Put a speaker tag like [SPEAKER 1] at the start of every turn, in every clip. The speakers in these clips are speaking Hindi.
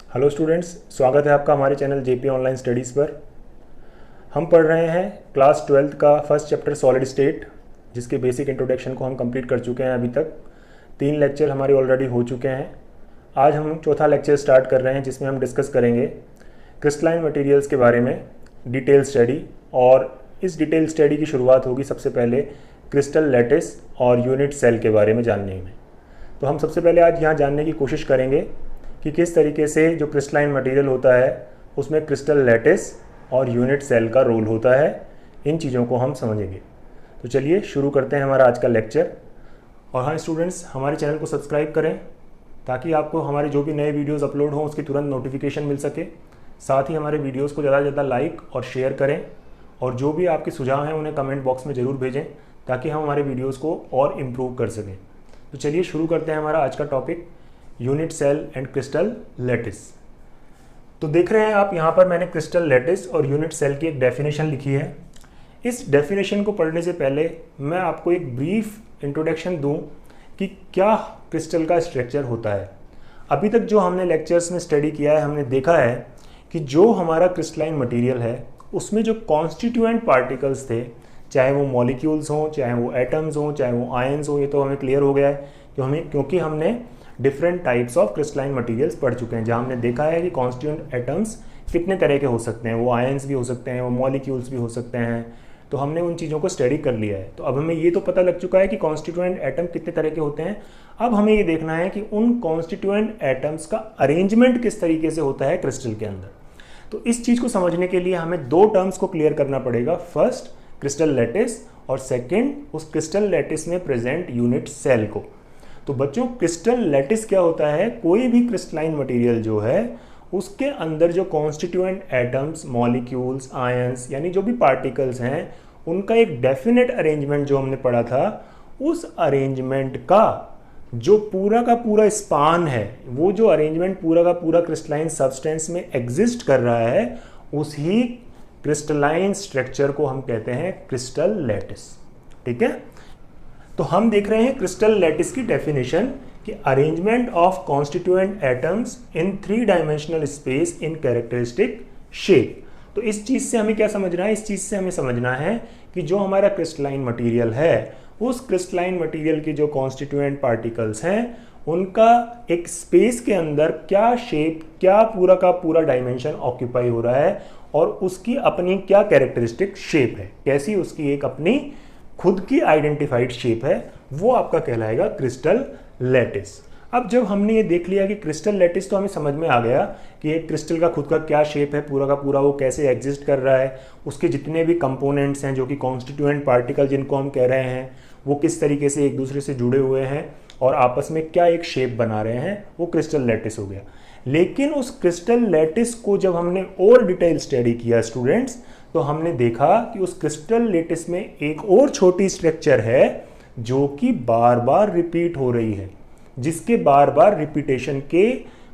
[SPEAKER 1] हेलो स्टूडेंट्स, स्वागत है आपका हमारे चैनल जेपी ऑनलाइन स्टडीज़ पर। हम पढ़ रहे हैं क्लास 12th का फर्स्ट चैप्टर सॉलिड स्टेट, जिसके बेसिक इंट्रोडक्शन को हम कंप्लीट कर चुके हैं। अभी तक 3 लेक्चर हमारे ऑलरेडी हो चुके हैं। आज हम चौथा लेक्चर स्टार्ट कर रहे हैं, जिसमें हम डिस्कस करेंगे क्रिस्टलाइन मटेरियल्स के बारे में डिटेल स्टडी। और इस डिटेल स्टडी की शुरुआत होगी सबसे पहले क्रिस्टल लैटिस और यूनिट सेल के बारे में जानने में। तो हम सबसे पहले आज यहाँ जानने की कोशिश करेंगे कि किस तरीके से जो क्रिस्टलाइन मटेरियल होता है उसमें क्रिस्टल लैटिस और यूनिट सेल का रोल होता है। इन चीज़ों को हम समझेंगे। तो चलिए शुरू करते हैं हमारा आज का लेक्चर। और हाँ स्टूडेंट्स, हमारे चैनल को सब्सक्राइब करें ताकि आपको हमारे जो भी नए वीडियोस अपलोड हों उसकी तुरंत नोटिफिकेशन मिल सके। साथ ही हमारे वीडियोस को ज़्यादा से ज़्यादा लाइक और शेयर करें, और जो भी आपके सुझाव हैं उन्हें कमेंट बॉक्स में ज़रूर भेजें ताकि हम हमारे वीडियोज़ को और इम्प्रूव कर सकें। तो चलिए शुरू करते हैं हमारा आज का topic, unit cell and crystal lattice. तो देख रहे हैं आप यहाँ पर मैंने क्रिस्टल लैटिस और यूनिट सेल की एक डेफिनेशन लिखी है। इस डेफिनेशन को पढ़ने से पहले मैं आपको एक ब्रीफ इंट्रोडक्शन दूं कि क्या क्रिस्टल का स्ट्रक्चर होता है। अभी तक जो हमने लेक्चर्स में स्टडी किया है, हमने देखा है कि जो हमारा क्रिस्टलाइन मटीरियल है उसमें जो कॉन्स्टिट्यूएंट पार्टिकल्स थे, चाहे वो मॉलिक्यूल्स हों, चाहे वो एटम्स हों, चाहे वो आयंस हों, ये तो हमें क्लियर हो गया है क्योंकि हमने different types of crystalline materials पढ़ चुके हैं, जहाँ हमने देखा है कि कॉन्स्टिट्यूएंट एटम्स कितने तरह के हो सकते हैं। वो आयंस भी हो सकते हैं, वो मॉलिक्यूल्स भी हो सकते हैं। तो हमने उन चीज़ों को स्टडी कर लिया है। तो अब हमें ये तो पता लग चुका है कि कॉन्स्टिट्यूएंट एटम कितने तरह के होते हैं। अब हमें ये देखना है कि उन कॉन्स्टिट्यूएंट एटम्स का अरेंजमेंट किस तरीके से होता है क्रिस्टल के अंदर। तो इस चीज़ को समझने के लिए हमें 2 टर्म्स को क्लियर करना पड़ेगा। फर्स्ट क्रिस्टल लैटिस, और सेकेंड उस क्रिस्टल लैटिस में प्रेजेंट यूनिट सेल को। तो बच्चों, क्रिस्टल लैटिस क्या होता है? कोई भी क्रिस्टलाइन मटेरियल जो है उसके अंदर जो कॉन्स्टिट्यूएंट एटम्स, मॉलिक्यूल्स, आयंस यानी जो भी पार्टिकल्स हैं, उनका एक डेफिनेट अरेंजमेंट जो हमने पढ़ा था, उस अरेंजमेंट का जो पूरा का पूरा स्पान है, वो जो अरेंजमेंट पूरा का पूरा क्रिस्टलाइन सब्सटेंस में एग्जिस्ट कर रहा है, उसी क्रिस्टलाइन स्ट्रक्चर को हम कहते हैं क्रिस्टल लैटिस। ठीक है, तो हम देख रहे हैं क्रिस्टल लैटिस की डेफिनेशन कि arrangement of constituent atoms in 3 dimensional space in characteristic shape. तो इस चीज से हमें क्या समझना है? इस चीज से हमें समझना है कि जो हमारा क्रिस्टलाइन मटेरियल है, उस क्रिस्टलाइन मटेरियल के जो कॉन्स्टिट्यूएंट पार्टिकल्स हैं, उनका एक स्पेस के अंदर क्या शेप, क्या पूरा का पूरा डायमेंशन ऑक्यूपाई हो रहा है, और उसकी अपनी क्या कैरेक्टरिस्टिक शेप है, कैसी उसकी एक अपनी खुद की आइडेंटिफाइड शेप है, वो आपका कहलाएगा क्रिस्टल लैटिस। अब जब हमने ये देख लिया कि क्रिस्टल लैटिस, तो हमें समझ में आ गया कि एक क्रिस्टल का खुद का क्या शेप है, पूरा का पूरा वो कैसे एग्जिस्ट कर रहा है, उसके जितने भी कंपोनेंट्स हैं जो कि कॉन्स्टिट्यूएंट पार्टिकल जिनको हम कह रहे हैं, वो किस तरीके से एक दूसरे से जुड़े हुए हैं और आपस में क्या एक शेप बना रहे हैं, वो क्रिस्टल लैटिस हो गया। लेकिन उस क्रिस्टल लैटिस को जब हमने और डिटेल स्टडी किया स्टूडेंट्स, तो हमने देखा कि उस क्रिस्टल लैटिस में एक और छोटी स्ट्रक्चर है जो कि बार बार रिपीट हो रही है, जिसके बार बार रिपीटेशन के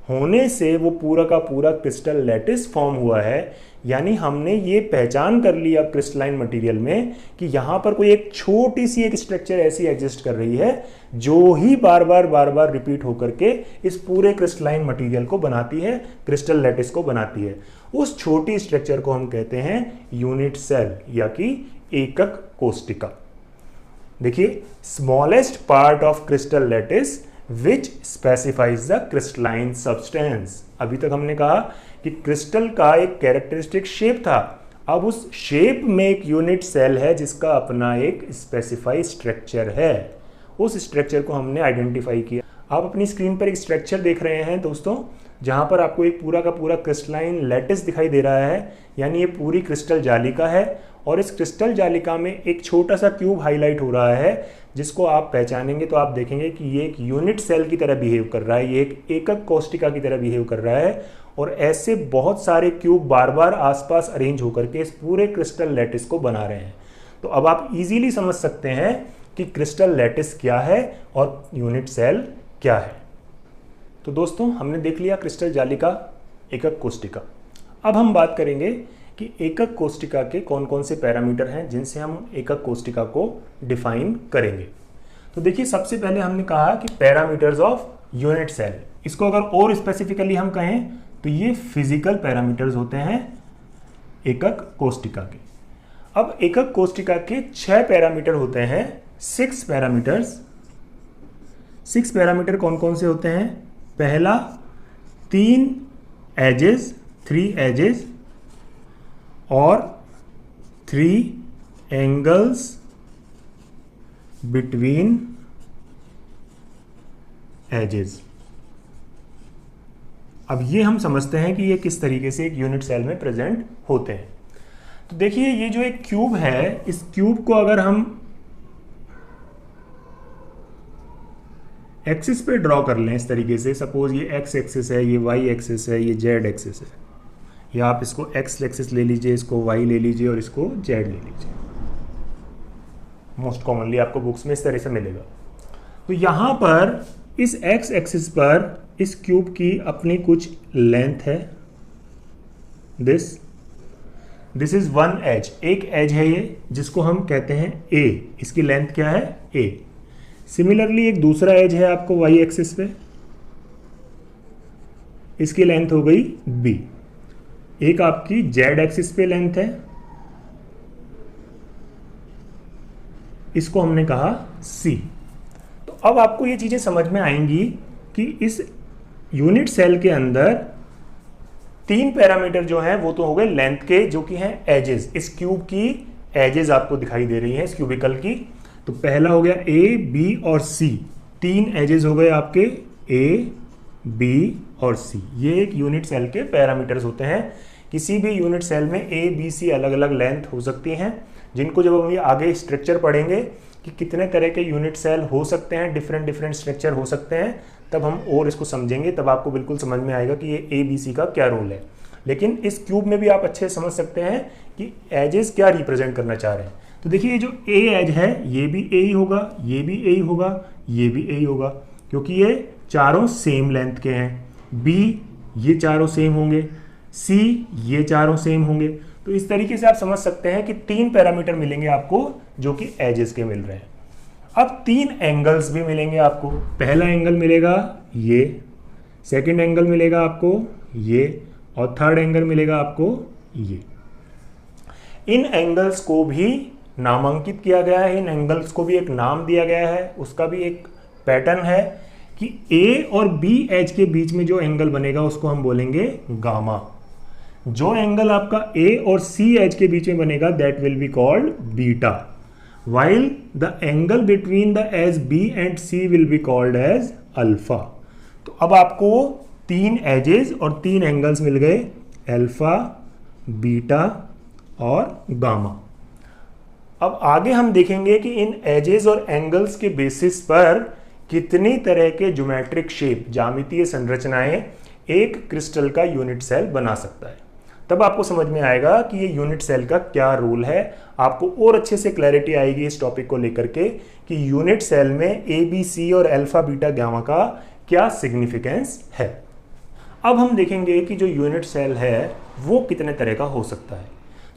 [SPEAKER 1] होने से वो पूरा का पूरा क्रिस्टल लैटिस फॉर्म हुआ है। यानी हमने ये पहचान कर लिया क्रिस्टलाइन मटेरियल में कि यहाँ पर कोई एक छोटी सी एक स्ट्रक्चर ऐसी एग्जिस्ट कर रही है जो ही बार बार रिपीट होकर के इस पूरे क्रिस्टलाइन मटेरियल को बनाती है, क्रिस्टल लैटिस को बनाती है। उस छोटी स्ट्रक्चर को हम कहते हैं यूनिट सेल या कि एकक कोशिका। देखिए, smallest part of crystal lattice which specifies the crystalline substance. अभी तक हमने कहा कि क्रिस्टल का एक कैरेक्टरिस्टिक शेप था। अब उस शेप में एक यूनिट सेल है जिसका अपना एक स्पेसिफाइड स्ट्रक्चर है। उस स्ट्रक्चर को हमने आइडेंटिफाई किया। आप अपनी स्क्रीन पर एक स्ट्रक्चर देख रहे हैं दोस्तों, जहां पर आपको एक पूरा का पूरा क्रिस्टलाइन लैटिस दिखाई दे रहा है, यानी ये पूरी क्रिस्टल जालिका है। और इस क्रिस्टल जालिका में एक छोटा सा क्यूब हाईलाइट हो रहा है, जिसको आप पहचानेंगे तो आप देखेंगे कि ये एक यूनिट सेल की तरह बिहेव कर रहा है, ये एक एकक कोशिका की तरह बिहेव कर रहा है। और ऐसे बहुत सारे क्यूब बार बार आसपास अरेंज होकर के इस पूरे क्रिस्टल लैटिस को बना रहे हैं। तो अब आप इजीली समझ सकते हैं कि क्रिस्टल लैटिस क्या है और यूनिट सेल क्या है। तो दोस्तों, हमने देख लिया क्रिस्टल जालिका, एकक कोशिका। अब हम बात करेंगे कि एकक कोशिका के कौन कौन से पैरामीटर हैं जिनसे हम एकक कोशिका को डिफाइन करेंगे। तो देखिए, सबसे पहले हमने कहा कि पैरामीटर्स ऑफ यूनिट सेल। इसको अगर और स्पेसिफिकली हम कहें तो ये फिजिकल पैरामीटर्स होते हैं एकक कोष्टिका के। अब एकक कोष्टिका के 6 पैरामीटर होते हैं, 6 पैरामीटर्स। 6 पैरामीटर कौन कौन से होते हैं? पहला 3 एजेस और 3 एंगल्स बिटवीन एजेस। अब ये हम समझते हैं कि ये किस तरीके से एक यूनिट सेल में प्रेजेंट होते हैं। तो देखिए ये जो एक क्यूब है, इस क्यूब को अगर हम एक्सिस पे ड्रॉ कर लें इस तरीके से, सपोज ये एक्स एक्सिस है, ये वाई एक्सिस है, ये जेड एक्सिस है, या आप इसको एक्स एक्सिस ले लीजिए, इसको वाई ले लीजिए और इसको जेड ले लीजिए। मोस्ट कॉमनली आपको बुक्स में इस तरह से मिलेगा। तो यहां पर इस एक्स एक्सिस पर इस क्यूब की अपनी कुछ लेंथ है, दिस इज वन एज, एक एज है ये जिसको हम कहते हैं ए, इसकी लेंथ क्या है? ए। सिमिलरली एक दूसरा एज है आपको वाई एक्सिस पे, इसकी लेंथ हो गई बी। एक आपकी जेड एक्सिस पे लेंथ है, इसको हमने कहा सी। तो अब आपको ये चीजें समझ में आएंगी कि इस यूनिट सेल के अंदर 3 पैरामीटर जो हैं वो तो हो गए लेंथ के, जो कि हैं एजेस। इस क्यूब की एजेस आपको दिखाई दे रही हैं इस क्यूबिकल की। तो पहला हो गया ए, बी और सी, 3 एजेस हो गए आपके ए, बी और सी। ये एक यूनिट सेल के पैरामीटर्स होते हैं। किसी भी यूनिट सेल में ए, बी, सी अलग अलग लेंथ हो सकती हैं, जिनको जब हम ये आगे स्ट्रक्चर पढ़ेंगे कि कितने तरह के यूनिट सेल हो सकते हैं, डिफरेंट स्ट्रक्चर हो सकते हैं, तब हम और इसको समझेंगे, तब आपको बिल्कुल समझ में आएगा कि ये ए, बी, सी का क्या रोल है। लेकिन इस क्यूब में भी आप अच्छे समझ सकते हैं कि एजेस क्या रिप्रेजेंट करना चाह रहे हैं। तो देखिए ये जो ए एज है ये भी ए ही होगा, ये भी ए ही होगा, ये भी ए ही होगा, क्योंकि ये चारों सेम लेंथ के हैं। बी ये चारों सेम होंगे, सी ये चारों सेम होंगे। तो इस तरीके से आप समझ सकते हैं कि 3 पैरामीटर मिलेंगे आपको जो कि एजेस के मिल रहे हैं। अब 3 एंगल्स भी मिलेंगे आपको। पहला एंगल मिलेगा ये, सेकंड एंगल मिलेगा आपको ये, और थर्ड एंगल मिलेगा आपको ये। इन एंगल्स को भी नामांकित किया गया है, इन एंगल्स को भी एक नाम दिया गया है, उसका भी एक पैटर्न है कि ए और बी एज के बीच में जो एंगल बनेगा उसको हम बोलेंगे गामा। जो एंगल आपका ए और सी एज के बीच में बनेगा that will be called beta, while the angle between the edge B and C will be called as alpha। तो अब आपको 3 एजेस और 3 एंगल्स मिल गए, अल्फा, बीटा और गामा। अब आगे हम देखेंगे कि इन एजेस और एंगल्स के बेसिस पर कितनी तरह के ज्योमेट्रिक शेप, ज्यामितीय संरचनाएं एक क्रिस्टल का यूनिट सेल बना सकता है। तब आपको समझ में आएगा कि ये यूनिट सेल का क्या रोल है। आपको और अच्छे से क्लैरिटी आएगी इस टॉपिक को लेकर के कि यूनिट सेल में ए, बी, सी और अल्फा, बीटा, गामा का क्या सिग्निफिकेंस है। अब हम देखेंगे कि जो यूनिट सेल है वो कितने तरह का हो सकता है।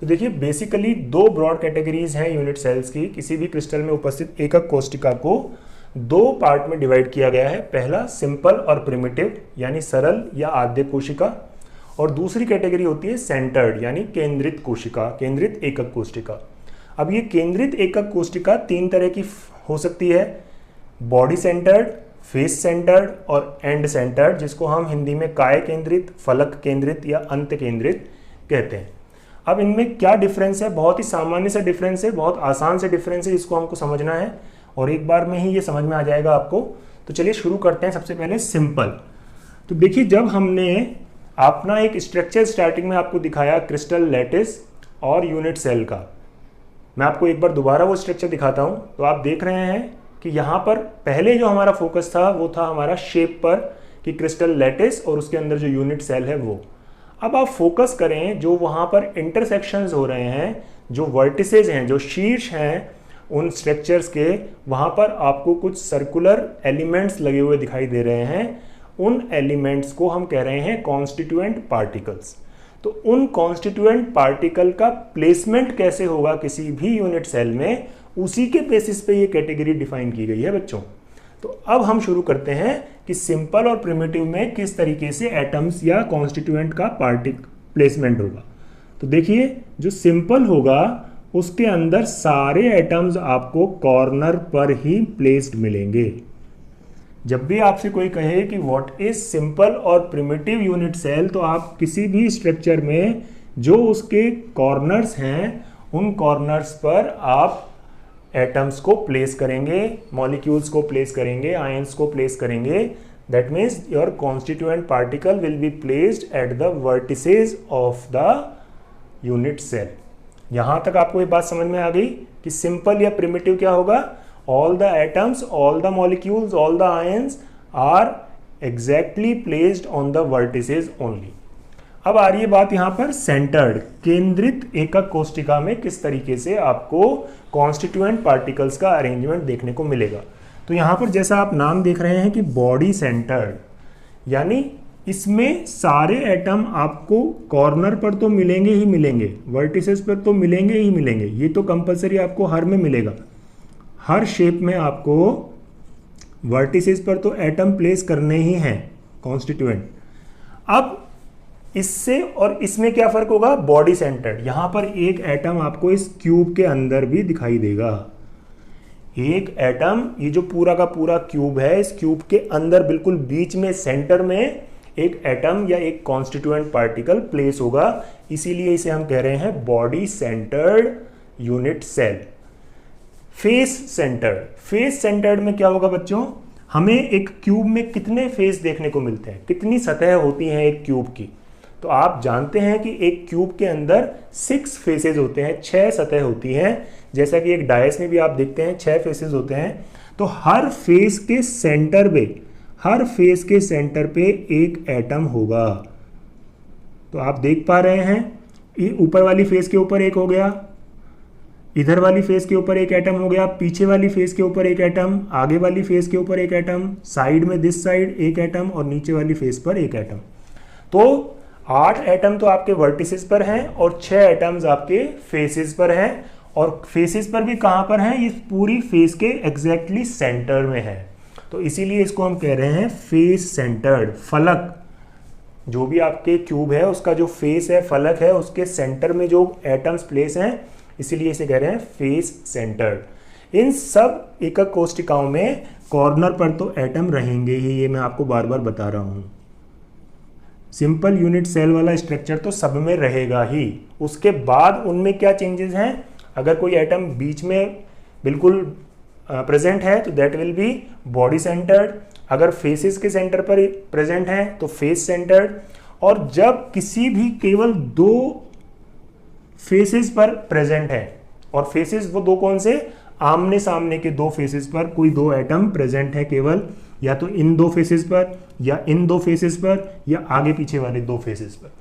[SPEAKER 1] तो देखिए बेसिकली 2 ब्रॉड कैटेगरीज हैं यूनिट सेल्स की। किसी भी क्रिस्टल में उपस्थित एकक कोष्टिका को 2 पार्ट में डिवाइड किया गया है। पहला सिंपल और प्रिमिटिव यानी सरल या आद्य कोशिका, और दूसरी कैटेगरी होती है सेंटर्ड यानी केंद्रित कोशिका, केंद्रित एकक कोशिका। अब ये केंद्रित एकक कोशिका 3 तरह की हो सकती है, बॉडी सेंटर्ड, फेस सेंटर्ड और एंड सेंटर्ड, जिसको हम हिंदी में काय केंद्रित, फलक केंद्रित या अंत केंद्रित कहते हैं। अब इनमें क्या डिफरेंस है? बहुत ही सामान्य सा डिफरेंस है, बहुत आसान से डिफरेंस है, इसको हमको समझना है और एक बार में ही ये समझ में आ जाएगा आपको। तो चलिए शुरू करते हैं। सबसे पहले सिंपल। तो देखिए जब हमने अपना एक स्ट्रक्चर स्टार्टिंग में आपको दिखाया क्रिस्टल लैटिस और यूनिट सेल का, मैं आपको एक बार दोबारा वो स्ट्रक्चर दिखाता हूं। तो आप देख रहे हैं कि यहाँ पर पहले जो हमारा फोकस था वो था हमारा शेप पर कि क्रिस्टल लैटिस और उसके अंदर जो यूनिट सेल है वो। अब आप फोकस करें जो वहाँ पर इंटरसेक्शंस हो रहे हैं, जो वर्टिसेज हैं, जो शीर्ष हैं उन स्ट्रक्चर्स के, वहाँ पर आपको कुछ सर्कुलर एलिमेंट्स लगे हुए दिखाई दे रहे हैं। उन एलिमेंट्स को हम कह रहे हैं कॉन्स्टिट्यूएंट पार्टिकल्स। तो उन कॉन्स्टिट्यूएंट पार्टिकल का प्लेसमेंट कैसे होगा किसी भी यूनिट सेल में, उसी के बेसिस पे ये कैटेगरी डिफाइन की गई है बच्चों। तो अब हम शुरू करते हैं कि सिंपल और प्रिमिटिव में किस तरीके से एटम्स या कॉन्स्टिट्यूएंट का प्लेसमेंट होगा। तो देखिए, जो सिंपल होगा उसके अंदर सारे एटम्स आपको कॉर्नर पर ही प्लेस्ड मिलेंगे। जब भी आपसे कोई कहे कि व्हाट इज सिंपल और प्रिमिटिव यूनिट सेल, तो आप किसी भी स्ट्रक्चर में जो उसके कॉर्नर्स हैं उन कॉर्नर्स पर आप एटम्स को प्लेस करेंगे, मॉलिक्यूल्स को प्लेस करेंगे, आयंस को प्लेस करेंगे। That means your constituent particle will be placed at the vertices of the unit cell. यहां तक आपको ये बात समझ में आ गई कि सिंपल या प्रिमिटिव क्या होगा। All the atoms, all the molecules, all the ions are exactly placed on the vertices only. अब आ रही है बात यहां पर सेंटर्ड, केंद्रित एकक कोष्टिका में किस तरीके से आपको कॉन्स्टिट्यूएंट पार्टिकल्स का अरेंजमेंट देखने को मिलेगा। तो यहां पर जैसा आप नाम देख रहे हैं कि बॉडी सेंटर्ड, यानी इसमें सारे एटम आपको कॉर्नर पर तो मिलेंगे ही मिलेंगे, वर्टिसेस पर तो मिलेंगे ही मिलेंगे, ये तो कंपलसरी आपको हर में मिलेगा। हर शेप में आपको वर्टिसेस पर तो एटम प्लेस करने ही हैं कॉन्स्टिट्यूएंट। अब इससे और इसमें क्या फर्क होगा, बॉडी सेंटर्ड। यहां पर एक एटम आपको इस क्यूब के अंदर भी दिखाई देगा। एक एटम, ये जो पूरा का पूरा क्यूब है, इस क्यूब के अंदर बिल्कुल बीच में सेंटर में एक एटम या एक कॉन्स्टिट्यूएंट पार्टिकल प्लेस होगा, इसीलिए इसे हम कह रहे हैं body centred unit cell. Face centred, face centred में क्या होगा बच्चों, हमें एक क्यूब में कितने फेस देखने को मिलते हैं, कितनी सतह होती हैं एक क्यूब की। तो आप जानते हैं कि एक क्यूब के अंदर 6 फेसेस होते हैं, 6 सतह होती हैं। जैसा कि एक डायस में भी आप देखते हैं 6 फेसेस होते हैं। तो हर फेस के सेंटर पे, हर फेस के सेंटर पे एक एटम होगा। तो आप देख पा रहे हैं, ये ऊपर वाली फेस के ऊपर एक हो गया, इधर वाली फेस के ऊपर एक एटम हो गया, पीछे वाली फेस के ऊपर एक एटम, आगे वाली फेस के ऊपर एक एटम, साइड में दिस साइड एक एटम और नीचे वाली फेस पर एक एटम। तो 8 एटम तो आपके वर्टिसेस पर हैं और 6 एटम्स आपके फेसेस पर हैं। और फेसेस पर भी कहां पर हैं, इस पूरी फेस के एग्जैक्टली सेंटर में है। तो इसीलिए इसको हम कह रहे हैं फेस सेंटर्ड। फलक, जो भी आपके क्यूब है उसका जो फेस है, फलक है, उसके सेंटर में जो एटम्स प्लेस हैं, इसीलिए इसे कह रहे हैं फेस सेंटर्ड। इन सब एकक कोष्टिकाओं में कॉर्नर पर तो एटम रहेंगे ही, ये मैं आपको बार बार बता रहा हूं। सिंपल यूनिट सेल वाला स्ट्रक्चर तो सब में रहेगा ही। उसके बाद उनमें क्या चेंजेस हैं, अगर कोई एटम बीच में बिल्कुल प्रेजेंट है तो that will be body centred. अगर फेसेस के सेंटर पर प्रेजेंट है तो फेस सेंटर्ड। और जब किसी भी केवल 2 फेसेस पर प्रेजेंट है, और फेसेस वो 2 कौन से, आमने सामने के 2 फेसेस पर कोई 2 एटम प्रेजेंट है केवल, या तो इन 2 फेसेस पर या इन 2 फेसेस पर या आगे पीछे वाले 2 फेसेस पर,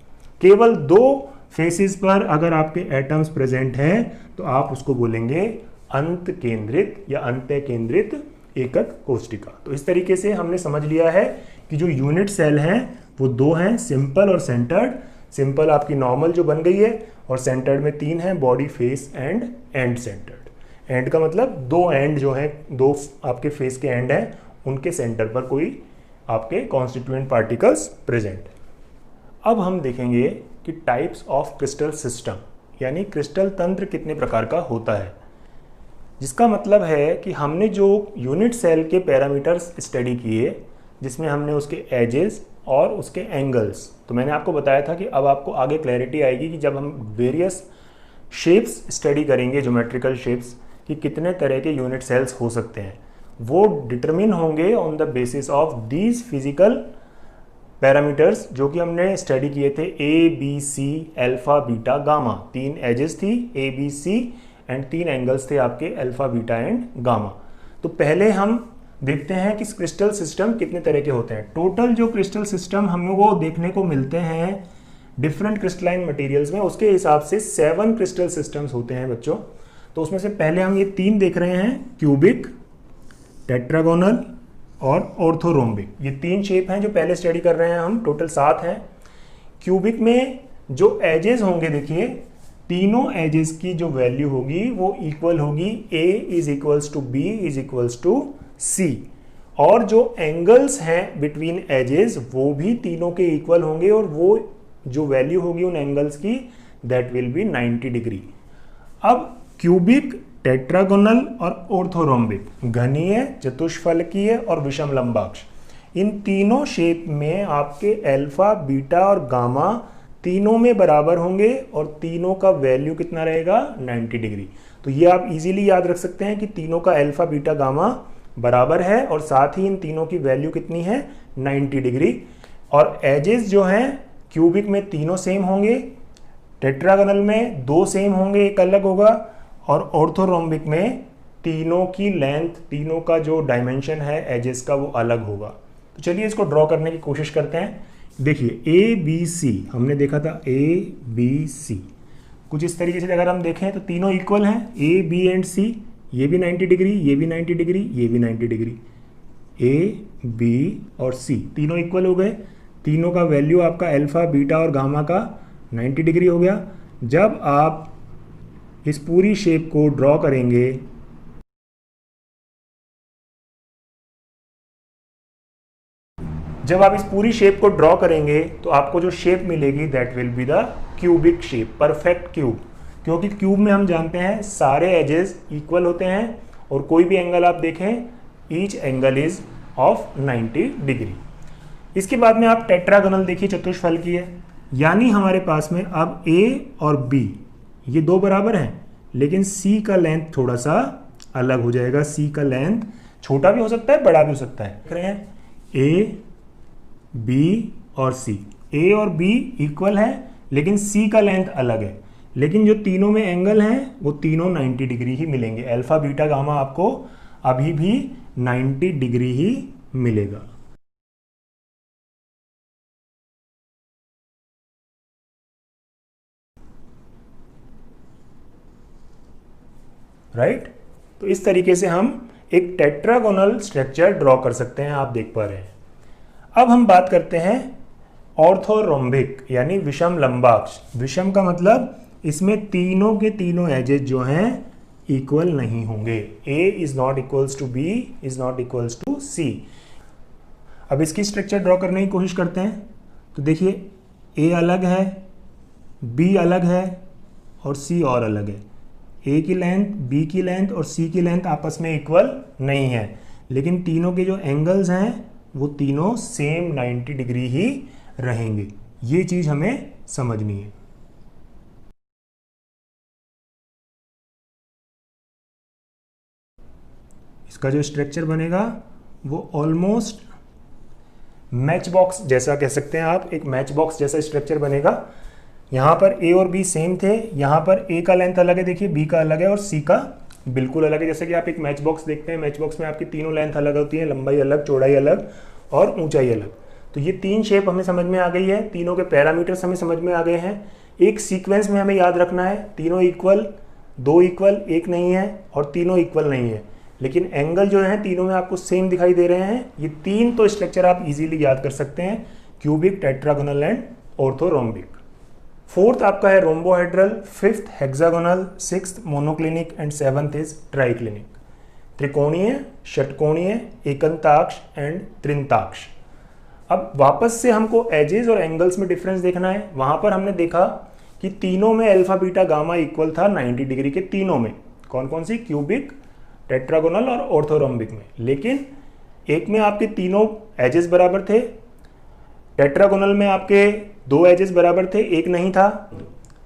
[SPEAKER 1] केवल 2 फेसेस पर अगर आपके एटम्स प्रेजेंट हैं तो आप उसको बोलेंगे अंत केंद्रित या अंत्य केंद्रित एकक कोष्टिका। तो इस तरीके से हमने समझ लिया है कि जो यूनिट सेल हैं वो 2 हैं, सिंपल और सेंटर्ड। सिंपल आपकी नॉर्मल जो बन गई है, और सेंटर्ड में 3 हैं, body, face and and centred. And का मतलब 2 एंड जो हैं, 2 आपके फेस के एंड हैं, उनके सेंटर पर कोई आपके कॉन्स्टिट्यूएंट पार्टिकल्स प्रेजेंट। अब हम देखेंगे कि टाइप्स ऑफ क्रिस्टल सिस्टम, यानी क्रिस्टल तंत्र कितने प्रकार का होता है। जिसका मतलब है कि हमने जो यूनिट सेल के पैरामीटर्स स्टडी किए, जिसमें हमने उसके एजेस और उसके एंगल्स, तो मैंने आपको बताया था कि अब आपको आगे क्लैरिटी आएगी कि जब हम वेरियस शेप्स स्टडी करेंगे, ज्योमेट्रिकल शेप्स, कि कितने तरह के यूनिट सेल्स हो सकते हैं, वो डिटरमिन होंगे on the basis of these physical parameters जो कि हमने स्टडी किए थे, A B C alpha beta gamma. 3 axes थी, A B C, and 3 angles थे आपके अल्फा बीटा एंड गामा। तो पहले हम देखते हैं कि क्रिस्टल सिस्टम कितने तरह के होते हैं। टोटल जो क्रिस्टल सिस्टम हम लोगों को देखने को मिलते हैं डिफरेंट क्रिस्टलाइन मटेरियल्स में, उसके हिसाब से 7 क्रिस्टल सिस्टम्स होते हैं बच्चों। तो उसमें से पहले हम ये 3 देख रहे हैं, क्यूबिक, टेट्रागोनल और ऑर्थोरोम्बिक। ये 3 शेप हैं जो पहले स्टडी कर रहे हैं हम, टोटल 7 हैं। क्यूबिक में जो एजेस होंगे, देखिए तीनों एजेस की जो वैल्यू होगी वो इक्वल होगी, A is equals to B is equals to C। और जो एंगल्स हैं बिटवीन एजेस वो भी तीनों के इक्वल होंगे और वो जो वैल्यू होगी उन एंगल्स की दैट विल बी 90 डिग्री। अब क्यूबिक, टेट्रागोनल और ऑर्थोरोम्बिक, घनीय, चतुष्फलकीय और विषम लंबाक्ष, इन तीनों शेप में आपके अल्फा, बीटा और गामा तीनों में बराबर होंगे और तीनों का वैल्यू कितना रहेगा 90 डिग्री। तो ये आप इजीली याद रख सकते हैं कि तीनों का अल्फा, बीटा, गामा बराबर है और साथ ही इन तीनों की वैल्यू कितनी है 90 डिग्री। और एजेस जो हैं क्यूबिक में तीनों सेम होंगे, टेट्रागोनल में दो सेम होंगे, एक अलग होगा, और ऑर्थोरोम्बिक में तीनों की लेंथ, तीनों का जो डायमेंशन है एजेस का वो अलग होगा। तो चलिए इसको ड्रॉ करने की कोशिश करते हैं। देखिए ए बी सी हमने देखा था, ए बी सी कुछ इस तरीके से अगर हम देखें तो तीनों इक्वल हैं, ए बी एंड सी, ये भी 90 डिग्री, ये भी 90 डिग्री, ये भी 90 डिग्री, ए बी और सी तीनों इक्वल हो गए। तीनों का वैल्यू आपका अल्फा, बीटा और गामा का 90 डिग्री हो गया। जब आप इस पूरी शेप को ड्रॉ करेंगे तो आपको जो शेप मिलेगी that will be the cubic shape, perfect cube. क्योंकि क्यूब में हम जानते हैं सारे एजेस इक्वल होते हैं और कोई भी एंगल आप देखें each angle is of 90 degree. इसके बाद में आप टेट्रागोनल देखिए, चतुष्फलकीय है, यानी हमारे पास में अब ए और बी ये दो बराबर हैं, लेकिन सी का लेंथ थोड़ा सा अलग हो जाएगा। सी का लेंथ छोटा भी हो सकता है, बड़ा भी हो सकता है। देख रहे हैं ए बी और सी, ए और बी इक्वल है लेकिन सी का लेंथ अलग है, लेकिन जो तीनों में एंगल हैं वो तीनों 90 डिग्री ही मिलेंगे। अल्फा, बीटा, गामा आपको अभी भी 90 डिग्री ही मिलेगा। राइट? तो इस तरीके से हम एक टेट्रागोनल स्ट्रक्चर ड्रॉ कर सकते हैं, आप देख पा रहे हैं। अब हम बात करते हैं ऑर्थोरोम्बिक यानी विषम लंबाक्ष। विषम का मतलब इसमें तीनों के तीनों एजेस जो हैं इक्वल नहीं होंगे। A is not equals to B is not equals to C। अब इसकी स्ट्रक्चर ड्रॉ करने की कोशिश करते हैं। तो देखिए A अलग है, B अलग है और C और अलग है। A की लेंथ, B की लेंथ और C की लेंथ आपस में इक्वल नहीं है, लेकिन तीनों के जो एंगल्स हैं वो तीनों सेम 90 डिग्री ही रहेंगे। ये चीज हमें समझनी है। इसका जो स्ट्रक्चर बनेगा वो ऑलमोस्ट मैच बॉक्स जैसा कह सकते हैं आप, एक मैच बॉक्स जैसा स्ट्रक्चर बनेगा। यहाँ पर ए और बी सेम थे, यहाँ पर ए का लेंथ अलग है, देखिए बी का अलग है और सी का बिल्कुल अलग है। जैसे कि आप एक मैच बॉक्स देखते हैं, मैच बॉक्स में आपकी तीनों लेंथ अलग होती है, लंबाई अलग, चौड़ाई अलग और ऊंचाई अलग। तो ये तीन शेप हमें समझ में आ गई है, तीनों के पैरामीटर्स हमें समझ में आ गए हैं। एक सीक्वेंस में हमें याद रखना है, तीनों इक्वल, दो इक्वल, एक नहीं है और तीनों इक्वल नहीं है, लेकिन एंगल जो है तीनों में आपको सेम दिखाई दे रहे हैं। ये तीन तो स्ट्रक्चर आप इजीली याद कर सकते हैं, cubic, tetragonal and orthorhombic. Fourth आपका है rhombohedral, fifth hexagonal, sixth monoclinic and seventh is triclinic. त्रिकोणीय, षटकोणीय, एकंताक्ष एंड त्रिंताक्ष। अब वापस से हमको एजेस और एंगल्स में डिफरेंस देखना है। वहां पर हमने देखा कि तीनों में अल्फा, बीटा, गामा इक्वल था 90 डिग्री के, तीनों में। कौन कौन सी? क्यूबिक, टेट्रागोनल और ऑर्थोरोम्बिक में। लेकिन एक में आपके तीनों एजेस बराबर थे, टेट्रागोनल में आपके दो एजेस बराबर थे, एक नहीं था।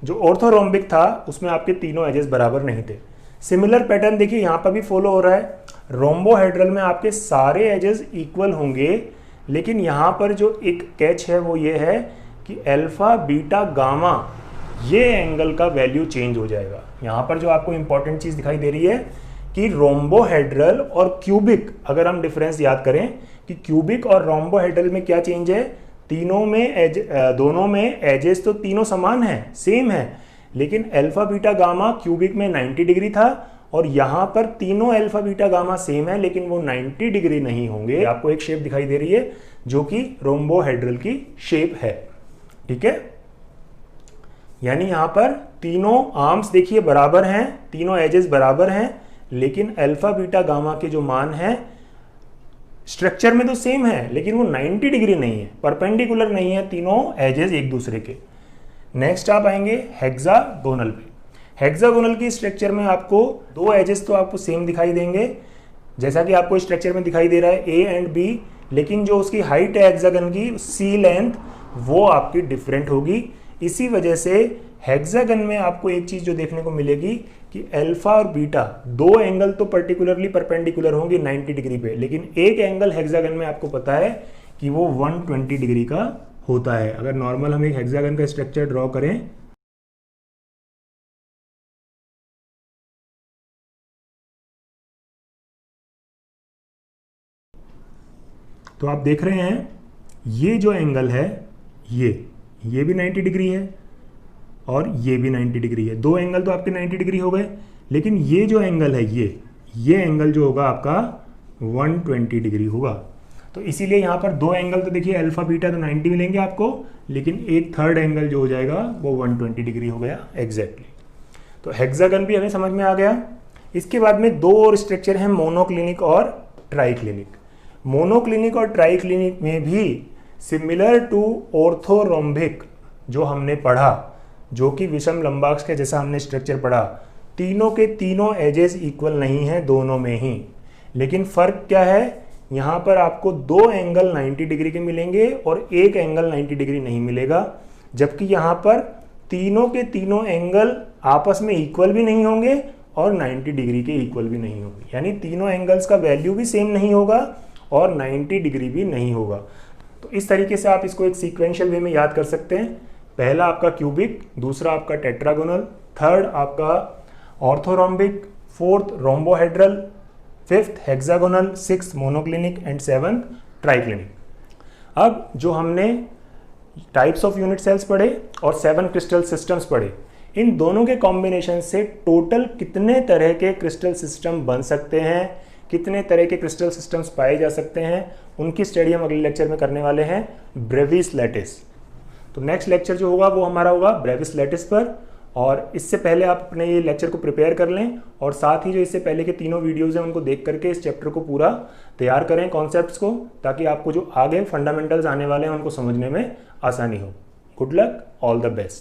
[SPEAKER 1] जो ऑर्थोरोम्बिक था उसमें आपके तीनों एजेस बराबर नहीं थे। सिमिलर पैटर्न देखिए यहाँ पर भी फॉलो हो रहा है। रोम्बोहेड्रल में आपके सारे एजेस इक्वल होंगे, लेकिन यहाँ पर जो एक कैच है वो ये है कि अल्फा, बीटा, गामा ये एंगल का वैल्यू चेंज हो जाएगा। यहाँ पर जो आपको इंपॉर्टेंट चीज दिखाई दे रही है कि रोम्बोहेड्रल और क्यूबिक, अगर हम डिफरेंस याद करें कि क्यूबिक और रोम्बोहेड्रल में क्या चेंज है, तीनों में दोनों में एजेस तो तीनों समान है, सेम है, लेकिन अल्फा, बीटा, गामा क्यूबिक में 90 डिग्री था और यहाँ पर तीनों अल्फा, बीटा, गामा सेम है, लेकिन वो 90 डिग्री नहीं होंगे। आपको एक शेप दिखाई दे रही है जो कि रोम्बोहेड्रल की शेप है, ठीक है। यानी यहाँ पर तीनों आर्म्स देखिए बराबर हैं, तीनों एजेस बराबर हैं, लेकिन अल्फा, बीटा, गामा के जो मान हैं स्ट्रक्चर में तो सेम है लेकिन वो 90 डिग्री नहीं है, परपेंडिकुलर नहीं है तीनों एजेस एक दूसरे के। नेक्स्ट आप आएंगे हेक्सागोनल पे। हेक्सागोनल की स्ट्रक्चर में आपको दो एजेस तो आपको सेम दिखाई देंगे, जैसा कि आपको स्ट्रक्चर में दिखाई दे रहा है ए एंड बी, लेकिन जो उसकी हाइट है हेक्सागन की, सी लेंथ, वो आपकी डिफरेंट होगी। इसी वजह से हेक्सागन में आपको एक चीज जो देखने को मिलेगी कि अल्फा और बीटा दो एंगल तो पर्टिकुलरली परपेंडिकुलर होंगे 90 डिग्री पे, लेकिन एक एंगल हेक्सागन में आपको पता है कि वो 120 डिग्री का होता है। अगर नॉर्मल हम एक हेक्सागन का स्ट्रक्चर ड्रॉ करें, तो आप देख रहे हैं ये जो एंगल है ये भी 90 डिग्री है और ये भी 90 डिग्री है। दो एंगल तो आपके 90 डिग्री हो गए, लेकिन ये जो एंगल है ये एंगल जो होगा आपका 120 डिग्री होगा। तो इसीलिए यहाँ पर दो एंगल तो देखिए अल्फा बीटा तो 90 मिलेंगे आपको, लेकिन एक थर्ड एंगल जो हो जाएगा वो 120 डिग्री हो गया एग्जैक्टली। तो हेक्सागन भी हमें समझ में आ गया। इसके बाद में दो और स्ट्रक्चर हैं, मोनोक्लिनिक और ट्राइक्लिनिक। मोनोक्लिनिक और ट्राइक्लिनिक में भी सिमिलर टू ऑर्थोरोम्बिक जो हमने पढ़ा, जो कि विषम लंबाक्ष के जैसा हमने स्ट्रक्चर पढ़ा, तीनों के तीनों एजेस इक्वल नहीं है दोनों में ही, लेकिन फर्क क्या है, यहाँ पर आपको दो एंगल 90 डिग्री के मिलेंगे और एक एंगल 90 डिग्री नहीं मिलेगा, जबकि यहाँ पर तीनों के तीनों एंगल आपस में इक्वल भी नहीं होंगे और 90 डिग्री के इक्वल भी नहीं होंगे, यानी तीनों एंगल्स का वैल्यू भी सेम नहीं होगा और 90 डिग्री भी नहीं होगा। तो इस तरीके से आप इसको एक सीक्वेंशियल वे में याद कर सकते हैं। पहला आपका क्यूबिक, दूसरा आपका टेट्रागोनल, थर्ड आपका orthorhombic, fourth rhombohedral, fifth hexagonal, sixth monoclinic and seventh triclinic. अब जो हमने टाइप्स ऑफ यूनिट सेल्स पढ़े और 7 क्रिस्टल सिस्टम्स पढ़े, इन दोनों के कॉम्बिनेशन से टोटल कितने तरह के क्रिस्टल सिस्टम बन सकते हैं, कितने तरह के क्रिस्टल सिस्टम्स पाए जा सकते हैं, उनकी स्टडी हम अगले लेक्चर में करने वाले हैं ब्रेविस लैटिस। तो नेक्स्ट लेक्चर जो होगा वो हमारा होगा ब्रेविस लैटिस पर, और इससे पहले आप अपने ये लेक्चर को प्रिपेयर कर लें और साथ ही जो इससे पहले के तीनों वीडियोज़ हैं उनको देख करके इस चैप्टर को पूरा तैयार करें, कॉन्सेप्ट्स को, ताकि आपको जो आगे फंडामेंटल्स आने वाले हैं उनको समझने में आसानी हो। Good luck, all the best.